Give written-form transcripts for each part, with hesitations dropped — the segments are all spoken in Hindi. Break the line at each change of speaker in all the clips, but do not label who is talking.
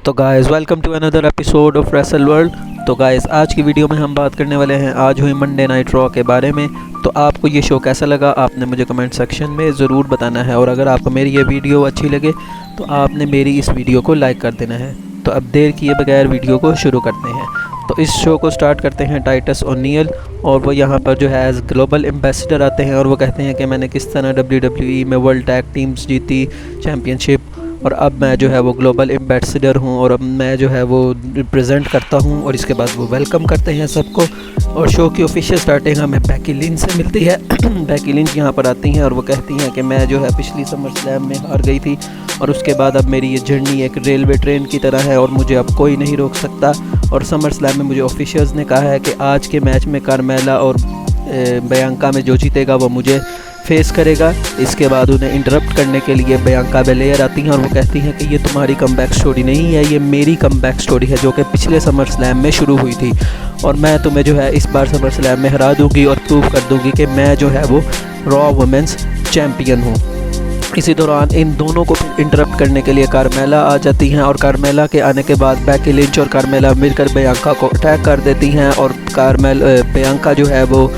तो guys welcome to another episode of wrestle world. तो गाइस आज की वीडियो में हम बात करने वाले हैं आज हुई मंडे नाइट रॉ के बारे में। तो आपको ये शो कैसा लगा आपने मुझे कमेंट सेक्शन में ज़रूर बताना है, और अगर आपको मेरी ये वीडियो अच्छी लगे तो आपने मेरी इस वीडियो को लाइक कर देना है। तो अब देर किए बगैर वीडियो को शुरू करते हैं। तो इस शो को स्टार्ट करते हैं टाइटस ओनियल, और वो यहाँ पर जो है एज ग्लोबल एम्बेसडर आते हैं और वो कहते हैं कि मैंने किस तरह WWE में वर्ल्ड टैग टीम्स जीती चैम्पियनशिप, और अब मैं जो है वो ग्लोबल एम्बेसडर हूँ और अब मैं जो है वो रिप्रेजेंट करता हूँ। और इसके बाद वो वेलकम करते हैं सबको, और शो की ऑफिशियल स्टार्टिंग हमें बेकी लिंच से मिलती है। बेकी लिंच यहाँ पर आती हैं और वो कहती हैं कि मैं जो है पिछली समर स्लैम में हार गई थी, और उसके बाद अब मेरी ये जर्नी एक रेलवे ट्रेन की तरह है और मुझे अब कोई नहीं रोक सकता। और समर स्लैम में मुझे ऑफिशियल्स ने कहा है कि आज के मैच में कार्मेला और बियांका में जो जीतेगा वो मुझे फेस करेगा। इसके बाद उन्हें इंटरप्ट करने के लिए बियांका बेलेयर आती हैं और वो कहती हैं कि ये तुम्हारी कमबैक स्टोरी नहीं है, ये मेरी कमबैक स्टोरी है जो कि पिछले समर स्लैम में शुरू हुई थी, और मैं तुम्हें जो है इस बार समर स्लैम में हरा दूंगी और प्रूव कर दूंगी कि मैं जो है वो रॉ वुमेंस चैम्पियन हूँ। इसी दौरान इन दोनों को इंटरप्ट करने के लिए कार्मेला आ जाती हैं, और कार्मेला के आने के बाद बेकी लिंच और कार्मेला मिलकर बियांका को अटैक कर देती हैं, और बियांका जो है वो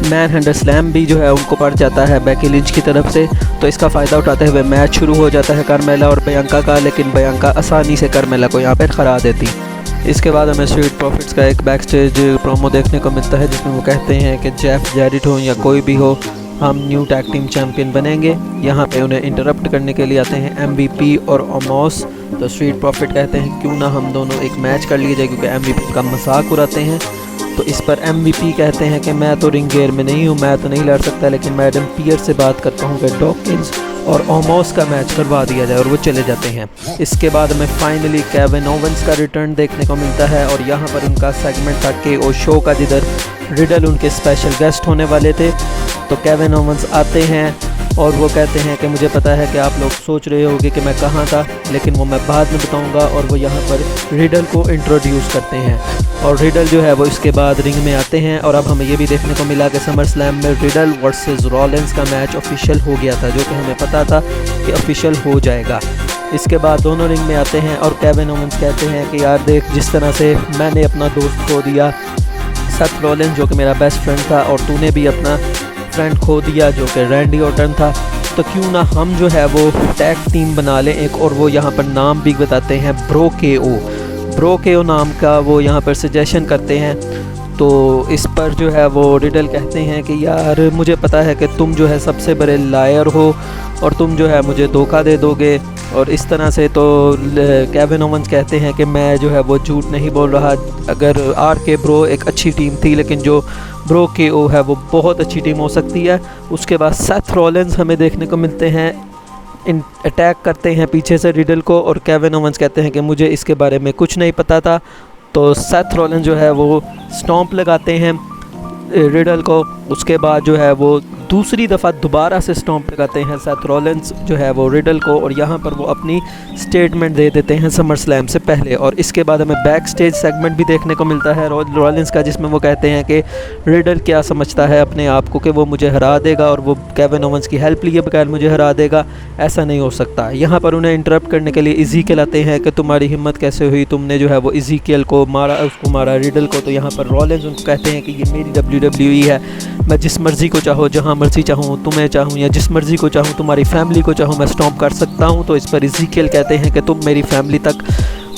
मैन हैंडल स्लैम भी जो है उनको पड़ जाता है बेकी लिंच की तरफ से। तो इसका फ़ायदा उठाते हुए मैच शुरू हो जाता है कार्मेला और बियांका का, लेकिन बियांका आसानी से कार्मेला को यहाँ पर हरा देती। इसके बाद हमें स्ट्रीट प्रॉफिट्स का एक बैक स्टेज प्रोमो देखने को मिलता है जिसमें वो कहते हैं कि जेफ जैरिट हो या कोई भी हो, हम न्यू टैग टीम चैम्पियन बनेंगे। यहाँ पे उन्हें इंटरप्ट करने के लिए आते हैं MVP और ओमोस। तो स्ट्रीट प्रॉफिट कहते हैं क्यों ना हम दोनों एक मैच कर लिए जाए, क्योंकि MVP का मजाक उड़ाते हैं। तो इस पर MVP कहते हैं कि मैं तो रिंग गेयर में नहीं हूँ, मैं तो नहीं लड़ सकता, लेकिन मैं एडम पियर्स से बात करता हूँ कि डॉकिंस और ओमोस का मैच करवा दिया जाए, और वो चले जाते हैं। इसके बाद हमें फाइनली केविन ओवेंस का रिटर्न देखने को मिलता है, और यहाँ पर उनका सेगमेंट था KO शो का, जिधर रिडल उनके स्पेशल गेस्ट होने वाले थे। तो केविन ओवेंस आते हैं और वो कहते हैं कि मुझे पता है कि आप लोग सोच रहे होंगे कि मैं कहाँ था, लेकिन वो मैं बाद में बताऊंगा। और वो यहाँ पर रिडल को इंट्रोड्यूस करते हैं, और रिडल जो है वो इसके बाद रिंग में आते हैं। और अब हमें ये भी देखने को मिला कि समर स्लैम में रिडल वर्सेस रॉलिंस का मैच ऑफिशियल हो गया था, जो कि हमें पता था कि ऑफिशियल हो जाएगा। इसके बाद दोनों रिंग में आते हैं और केविन ओवेंस कहते हैं कि यार देख, जिस तरह से मैंने अपना दोस्त खो दिया सेथ रॉलिंस जो कि मेरा बेस्ट फ्रेंड था, और तूने भी अपना फ्रेंड खो दिया जो कि रैंडी ऑर्टन था, तो क्यों ना हम जो है वो टैग टीम बना लें एक। और वो यहाँ पर नाम भी बताते हैं ब्रो KO नाम का वो यहाँ पर सजेशन करते हैं। तो इस पर जो है वो रिडल कहते हैं कि यार मुझे पता है कि तुम जो है सबसे बड़े लायर हो और तुम जो है मुझे धोखा दे दोगे, और इस तरह से। तो केविन ओवेंस कहते हैं कि मैं जो है वो झूठ नहीं बोल रहा, अगर RK ब्रो एक अच्छी टीम थी, लेकिन जो ब्रो KO है वो बहुत अच्छी टीम हो सकती है। उसके बाद सेथ रॉलिंस हमें देखने को मिलते हैं, इन अटैक करते हैं पीछे से रिडल को, और केविन ओवेंस कहते हैं कि मुझे इसके बारे में कुछ नहीं पता था। तो सेथ रॉलिंस जो है वो स्टॉम्प लगाते हैं रिडल को, उसके बाद जो है वो दूसरी दफ़ा दोबारा से स्टॉम्प लगाते हैं सेथ रॉलिंस जो है वो रिडल को, और यहाँ पर वो अपनी स्टेटमेंट दे देते हैं समर स्लैम से पहले। और इसके बाद हमें बैक स्टेज सेगमेंट भी देखने को मिलता है रॉलिंस का, जिसमें वो कहते हैं कि रिडल क्या समझता है अपने आप को कि वो मुझे हरा देगा और वो केविन ओवेंस की हेल्प लिए बगैर मुझे हरा देगा, ऐसा नहीं हो सकता। यहाँ पर उन्हें इंटरप्ट करने के लिए इज़ीकियल आते हैं कि तुम्हारी हिम्मत कैसे हुई, तुमने जो है वो इज़ीकियल को मारा, उसको मारा रिडल को। तो यहाँ पर रॉलिंस उनको कहते हैं कि ये मेरी WWE है, मैं जिस मर्ज़ी को चाहो जहाँ मर्ज़ी चाहूँ, तुम्हें चाहूँ या जिस मर्ज़ी को चाहूँ, तुम्हारी फैमिली को चाहूँ, मैं स्टॉम्प कर सकता हूँ। तो इस पर इज़ीकियल कहते हैं कि तुम मेरी फैमिली तक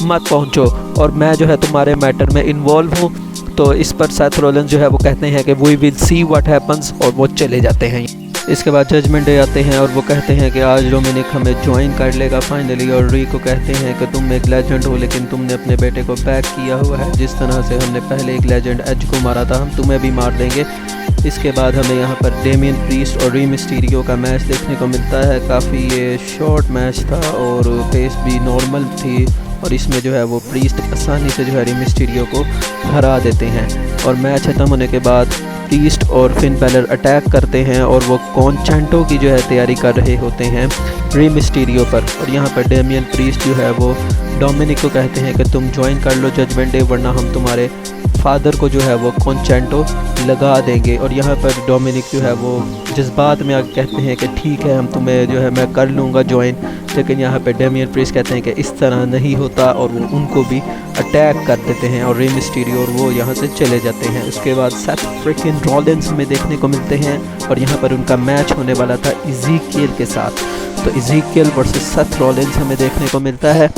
मत पहुँचो और मैं जो है तुम्हारे मैटर में इन्वॉल्व हूँ। तो इस पर सेथ रॉलिंस जो है वो कहते हैं कि we will see what happens, और वो चले जाते हैं। इसके बाद जजमेंट डे आते हैं और वो कहते हैं कि आज डोमिनिक हमें ज्वाइन कर लेगा फाइनली, और री को कहते हैं कि तुम एक लेजेंड हो, लेकिन तुमने अपने बेटे को बैक किया हुआ है, जिस तरह से हमने पहले एक लेजेंड एज को मारा था, हम तुम्हें भी मार देंगे। इसके बाद हमें यहाँ पर डेमियन प्रीस्ट और री मिस्टीरियो का मैच देखने को मिलता है। काफ़ी ये शॉर्ट मैच था और पेस भी नॉर्मल थी, और इसमें जो है वो प्रीस्ट आसानी से जो है री मिस्टीरियो को हरा देते हैं। और मैच ख़त्म होने के बाद प्रीस्ट और फिन बैलर अटैक करते हैं और वो कॉन्चेंटो की जो है तैयारी कर रहे होते हैं रे मिस्टीरियो पर। और यहाँ पर डेमियन प्रीस्ट जो है वो डोमिनिक को कहते हैं कि तुम ज्वाइन कर लो जजमेंट डे, वरना हम तुम्हारे फादर को जो है वो कॉन्चेंटो लगा देंगे। और यहाँ पर डोमिनिक जो है वो जज्बात में आगे कहते हैं कि ठीक है, हम तुम्हें जो है मैं कर लूँगा ज्वाइन। लेकिन यहाँ पे डेमियन प्रीस्ट कहते हैं कि इस तरह नहीं होता और वो उनको भी अटैक कर देते हैं और रे मिस्टीरियो और वो यहाँ से चले जाते हैं। उसके बाद सेथ फ्रिकिन रॉलिंस में देखने को मिलते हैं और यहाँ पर उनका मैच होने वाला था इज़ीकियल के साथ। तो इज़ीकियल वर्सेस सेथ रॉलिंस हमें देखने को मिलता है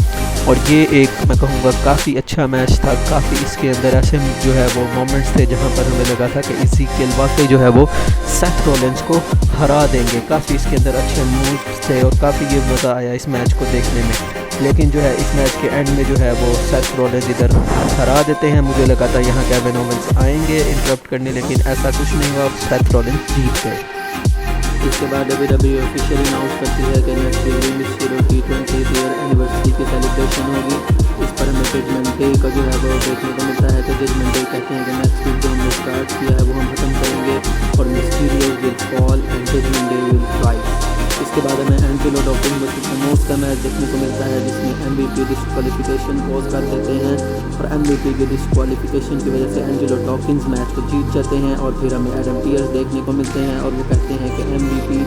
और ये एक मैं कहूँगा काफ़ी अच्छा मैच था। काफ़ी इसके अंदर ऐसे जो है वो मोमेंट्स थे जहाँ पर हमें लगा था कि इज़ीकियल वाकई जो है वो सेथ रॉलिंस को हरा देंगे। काफ़ी इसके अंदर अच्छे मूव्स थे और काफ़ी ये मज़ा आया इस मैच को देखने में। लेकिन जो है इस मैच के एंड में जो है वो सेथ रॉलिंस इधर हरा देते हैं। मुझे लगा था यहाँ केविन ओवेंस आएंगे इंटरप्ट करने, लेकिन ऐसा कुछ नहीं हुआ, सेथ रॉलिंस जीत गए। इसके बाद WWE ऑफिशियली अनाउंस करती है कि नेक्स्ट ईयर रे मिस्टीरियो की 20th ईयर एनिवर्सरी की सेलिब्रेशन होगी। इस पर हमें जजमेंट डे का जो है वो देखने को मिलता है। तो जजमेंट डे कहते हैं कि नेक्स्ट वीक जो हमने स्टार्ट किया है वो हम खत्म करेंगे और Mysterio will fall and Judgment Day will rise. इसके बाद हमें एंजेलो डॉकिंस वर्सेस ओमोस का मैच देखने को मिलता है, जिसमें MVP डिस्क्वालिफिकेशन पॉज कर देते हैं और MVP की डिस्क्वालिफिकेशन की वजह से एंजेलो डॉकिंस मैच को जीत जाते हैं। और फिर हमें एडम पियर्स देखने को मिलते हैं और वो कहते हैं कि MVP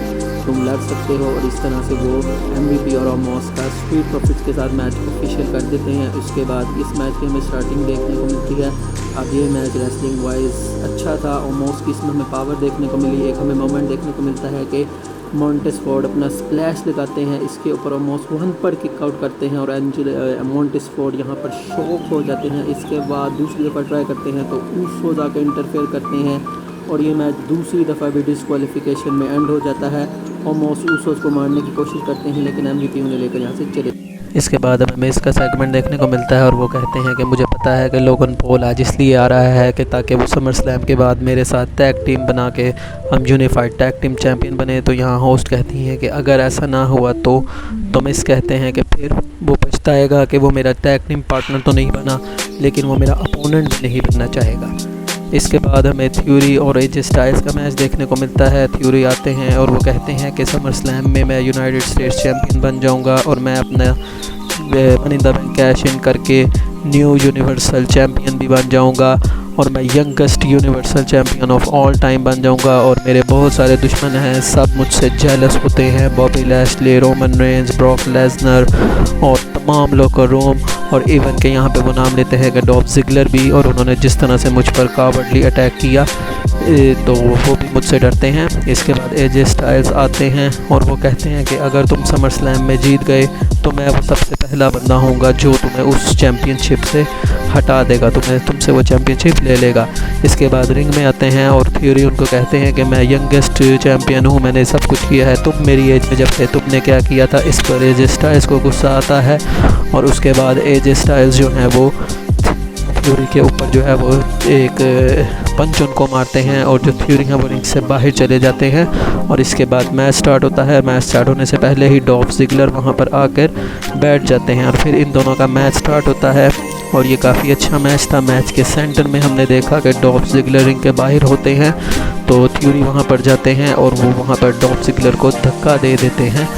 तुम लड़ सकते हो, और इस तरह से वो MVP और ओमोस का स्ट्रीट प्रॉफिट्स के साथ मैच ऑफिशियल कर देते हैं। उसके बाद इस मैच की हमें स्टार्टिंग देखने को मिलती है। अब ये मैच रेसलिंग वाइज अच्छा था। ओमोस की इसमें हमें पावर देखने को मिली। एक हमें मोमेंट देखने को मिलता है कि मॉन्टेस फोर्ड अपना स्प्लैश लगाते हैं, इसके ऊपर ओमोस 1 पर किक आउट करते हैं और मॉन्टेस फोर्ड यहाँ पर शॉक हो जाते हैं। इसके बाद दूसरी दफ़ा ट्राई करते हैं तो ऊसो जाकर इंटरफेयर करते हैं और ये मैच दूसरी दफ़ा भी डिस्क्वालिफिकेशन में एंड हो जाता है। ओमोस ऊसोस को मारने की कोशिश करते हैं लेकिन MVP उन्हें लेकर यहाँ से चले। इसके बाद हमें इसका सेगमेंट देखने को मिलता है और वो कहते हैं कि मुझे पता है कि लोगन पॉल आज इसलिए आ रहा है कि ताकि वो समर स्लैम के बाद मेरे साथ टैग टीम बना के हम यूनिफाइड टैग टीम चैम्पियन बने। तो यहाँ होस्ट कहती हैं कि अगर ऐसा ना हुआ तो मिस कहते हैं कि फिर वो पछताएगा कि वो मेरा टैग टीम पार्टनर तो नहीं बना, लेकिन वो मेरा अपोनेंट भी नहीं बनना चाहेगा। इसके बाद हमें थ्योरी और एजे स्टाइल्स का मैच देखने को मिलता है। थ्योरी आते हैं और वो कहते हैं कि समर स्लैम में मैं यूनाइटेड स्टेट्स चैम्पियन बन जाऊंगा और मैं अपना money in the bank cash in करके न्यू यूनिवर्सल चैम्पियन भी बन जाऊंगा और मैं youngest universal champion of all time बन जाऊंगा। और मेरे बहुत सारे दुश्मन हैं, सब मुझसे जेलस होते हैं, Bobby Lashley, Roman Reigns, Brock Lesnar और तमाम लोग रोम, और इवन के यहाँ पे वो नाम लेते हैं कि डॉल्फ ज़िगलर भी। और उन्होंने जिस तरह से मुझ पर कावर्डली अटैक किया तो वो भी मुझसे डरते हैं। इसके बाद एजे स्टाइल्स आते हैं और वो कहते हैं कि अगर तुम समर स्लैम में जीत गए तो मैं वो सबसे पहला बंदा होऊंगा जो तुम्हें उस चैम्पियनशिप से हटा देगा, तुमसे वो चैम्पियनशिप ले लेगा। इसके बाद रिंग में आते हैं और थ्योरी उनको कहते हैं कि मैं यंगेस्ट चैम्पियन हूँ, मैंने सब कुछ किया है, तुम मेरी एज में जब थे तुमने क्या किया था। इस पर एजे स्टाइल्स को गुस्सा आता है और उसके बाद एजे स्टाइल्स जो हैं वो थ्योरी के ऊपर जो है वो एक पंच उनको मारते हैं और जो थ्योरी हैं वो रिंग से बाहर चले जाते हैं। और इसके बाद मैच स्टार्ट होता है। मैच स्टार्ट होने से पहले ही डॉल्फ ज़िगलर वहाँ पर आकर बैठ जाते हैं और फिर इन दोनों का मैच स्टार्ट होता है और ये काफ़ी अच्छा मैच था। मैच के सेंटर में हमने देखा कि डॉल्फ ज़िगलर रिंग के बाहर होते हैं तो थ्योरी वहाँ पर जाते हैं और वो वहाँ पर डॉल्फ ज़िगलर को धक्का दे देते हैं।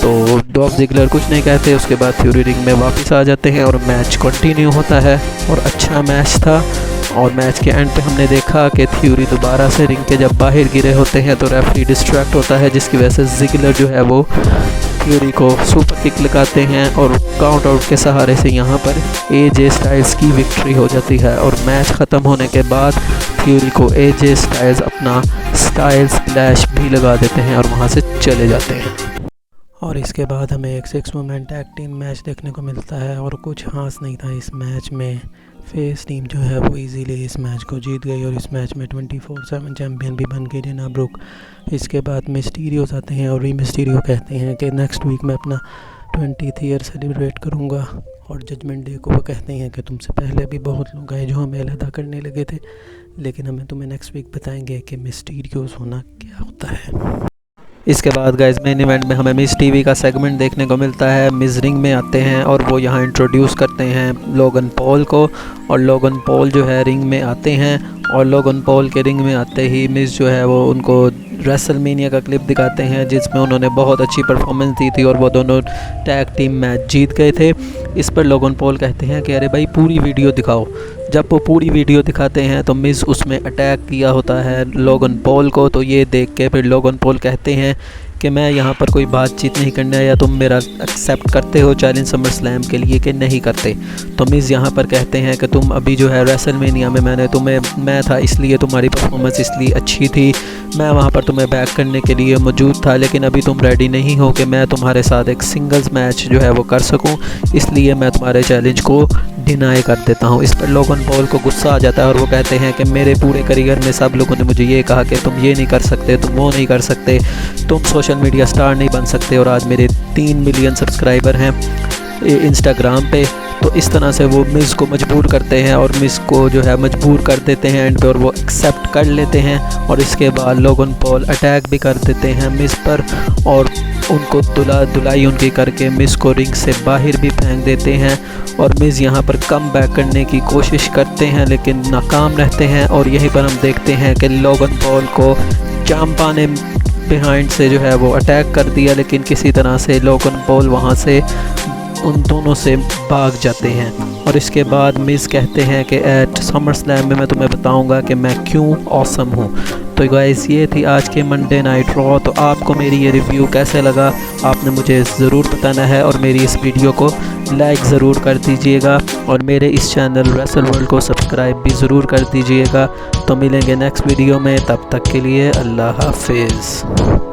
तो डॉल्फ ज़िगलर कुछ नहीं कहते। उसके बाद थ्योरी रिंग में वापस आ जाते हैं और मैच कंटिन्यू होता है और अच्छा मैच था। और मैच के एंड पे हमने देखा कि थ्योरी दोबारा से रिंग के जब बाहर गिरे होते हैं तो रेफरी डिस्ट्रैक्ट होता है, जिसकी वजह से ज़िगलर जो है वो थ्योरी को सुपर किक लगाते हैं और काउंट आउट के सहारे से यहाँ पर एजे स्टाइल्स की विक्ट्री हो जाती है। और मैच ख़त्म होने के बाद थ्योरी को एजे स्टाइल्स अपना स्टाइल्स क्लैश भी लगा देते हैं और वहाँ से चले जाते हैं। और इसके बाद हमें एक 6 वुमेन टैग टीम मैच देखने को मिलता है और कुछ खास नहीं था इस मैच में। फेस टीम जो है वो इजीली इस मैच को जीत गई और इस मैच में 24/7 चैम्पियन भी बन गई डेना ब्रुक। इसके बाद मिस्टीरियोस आते हैं और री मिस्टीरियो कहते हैं कि नेक्स्ट वीक मैं अपना 20th ईयर सेलिब्रेट करूँगा। और जजमेंट डे को वो कहते हैं कि तुमसे पहले भी बहुत लोग आए जो हमें अलहदा करने लगे थे, लेकिन हमें तुम्हें नेक्स्ट वीक बताएंगे कि मिस्टीरियोस होना क्या होता है। इसके बाद गाइस मेन इवेंट में हमें मिस टीवी का सेगमेंट देखने को मिलता है। मिस रिंग में आते हैं और वो यहाँ इंट्रोड्यूस करते हैं लोगन पॉल को और लोगन पॉल जो है रिंग में आते हैं और लोगन पॉल के रिंग में आते ही मिस जो है वो उनको रेसलमेनिया का क्लिप दिखाते हैं जिसमें उन्होंने बहुत अच्छी परफॉर्मेंस दी थी और वो दोनों टैग टीम मैच जीत गए थे। इस पर लोगन पॉल कहते हैं कि अरे भाई पूरी वीडियो दिखाओ। जब वो पूरी वीडियो दिखाते हैं तो मिस उसमें अटैक किया होता है लोगन पॉल को, तो ये देख के फिर लोगन पॉल कहते हैं कि मैं यहाँ पर कोई बातचीत नहीं करना है, या तुम मेरा एक्सेप्ट करते हो चैलेंज समर स्लैम के लिए कि नहीं करते। तो मिस यहाँ पर कहते हैं कि तुम अभी जो है रेसलमेनिया में मैं था इसलिए तुम्हारी परफॉर्मेंस इसलिए अच्छी थी, मैं वहाँ पर तुम्हें बैक करने के लिए मौजूद था, लेकिन अभी तुम रेडी नहीं हो कि मैं तुम्हारे साथ एक सिंगल्स मैच जो है वो कर सकूँ, इसलिए मैं तुम्हारे चैलेंज को डिनाई कर देता हूँ। इस पर लोगन पॉल को गुस्सा आ जाता है और वो कहते हैं कि मेरे पूरे करियर में सब लोगों ने मुझे ये कहा कि तुम ये नहीं कर सकते, तुम वो नहीं कर सकते, तुम सोशल मीडिया स्टार नहीं बन सकते, और आज मेरे 3 मिलियन सब्सक्राइबर हैं इंस्टाग्राम पे। तो इस तरह से वो मिस को मजबूर करते हैं और मिस को जो है मजबूर कर देते हैं एंड पे, और वो एक्सेप्ट कर लेते हैं। और इसके बाद लोगन पॉल अटैक भी कर देते हैं मिस पर और उनको धुलाई उनकी करके मिस को रिंग से बाहर भी फेंक देते हैं। और मिस यहाँ पर कम बैक करने की कोशिश करते हैं लेकिन नाकाम रहते हैं। और यहीं पर हम देखते हैं कि लोगन पॉल को चांपा ने बिहाइंड से जो है वो अटैक कर दिया, लेकिन किसी तरह से लोगन पॉल वहाँ से उन दोनों से भाग जाते हैं। और इसके बाद मिस कहते हैं कि एट समर स्लैम में मैं तुम्हें बताऊंगा कि मैं क्यों ऑसम हूँ। तो गाइस ये थी आज के मंडे नाइट रॉ। तो आपको मेरी ये रिव्यू कैसे लगा आपने मुझे ज़रूर बताना है, और मेरी इस वीडियो को लाइक ज़रूर कर दीजिएगा और मेरे इस चैनल रेसल वर्ल्ड को सब्सक्राइब भी ज़रूर कर दीजिएगा। तो मिलेंगे नेक्स्ट वीडियो में, तब तक के लिए अल्लाह हाफिज़।